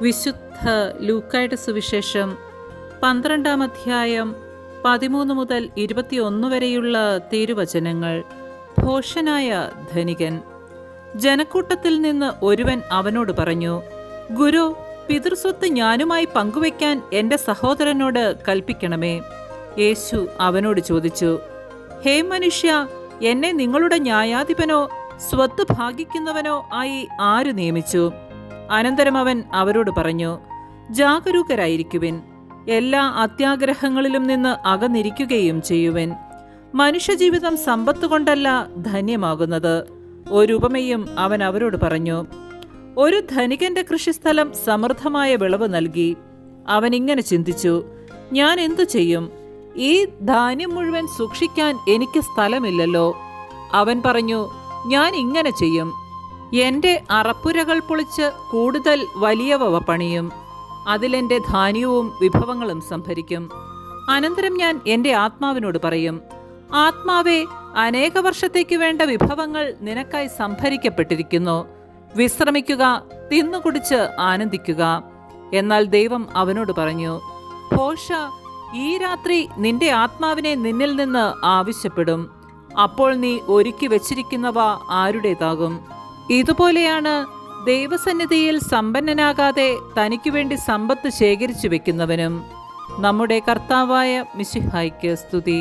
വിശുദ്ധ ലൂക്കായുടെ സുവിശേഷം 12-ാം അധ്യായം 13 മുതൽ 21 വരെയുള്ള തിരുവചനങ്ങൾ. ഭോഷനായ ധനികൻ. ജനക്കൂട്ടത്തിൽ നിന്ന് ഒരുവൻ അവനോട് പറഞ്ഞു, ഗുരു, പിതൃസ്വത്ത് ഞാനുമായി പങ്കുവയ്ക്കാൻ എൻ്റെ സഹോദരനോട് കൽപ്പിക്കണമേ. യേശു അവനോട് ചോദിച്ചു, ഹേ മനുഷ്യ, എന്നെ നിങ്ങളുടെ ന്യായാധിപനോ സ്വത്ത് ഭാഗിക്കുന്നവനോ ആയി ആര് നിയമിച്ചു? അനന്തരം അവൻ അവരോട് പറഞ്ഞു, ജാഗരൂകരായിരിക്കുവിൻ, എല്ലാ അത്യാഗ്രഹങ്ങളിലും നിന്ന് അകന്നിരിക്കുകയും ചെയ്യുവിൻ. മനുഷ്യജീവിതം സമ്പത്ത് കൊണ്ടല്ല ധന്യമാകുന്നത്. ഒരുപമയും അവൻ അവരോട് പറഞ്ഞു, ഒരു ധനികന്റെ കൃഷിസ്ഥലം സമൃദ്ധമായ വിളവ് നൽകി. അവൻ ഇങ്ങനെ ചിന്തിച്ചു, ഞാൻ എന്തു ചെയ്യും? ഈ ധാന്യം മുഴുവൻ സൂക്ഷിക്കാൻ എനിക്ക് സ്ഥലമില്ലല്ലോ. അവൻ പറഞ്ഞു, ഞാൻ ഇങ്ങനെ ചെയ്യും, എൻ്റെ അറപ്പുരകൾ പൊളിച്ച് കൂടുതൽ വലിയവ പണിയും. അതിലെൻ്റെ ധാന്യവും വിഭവങ്ങളും സംഭരിക്കും. അനന്തരം ഞാൻ എൻ്റെ ആത്മാവിനോട് പറയും, ആത്മാവേ, അനേക വർഷത്തേക്ക് വേണ്ട വിഭവങ്ങൾ നിനക്കായി സംഭരിക്കപ്പെട്ടിരിക്കുന്നു. വിശ്രമിക്കുക, തിന്നുകുടിച്ച് ആനന്ദിക്കുക. എന്നാൽ ദൈവം അവനോട് പറഞ്ഞു, ഭോഷ, ഈ രാത്രി നിന്റെ ആത്മാവിനെ നിന്നിൽ നിന്ന് ആവശ്യപ്പെടും. അപ്പോൾ നീ ഒരുക്കി വച്ചിരിക്കുന്നവ ആരുടേതാകും? ഇതുപോലെയാണ് ദൈവസന്നിധിയിൽ സമ്പന്നനാകാതെ തനിക്കു വേണ്ടി സമ്പത്ത് ശേഖരിച്ചു വെക്കുന്നവനും. നമ്മുടെ കർത്താവായ മിശിഹായ്ക്ക് സ്തുതി.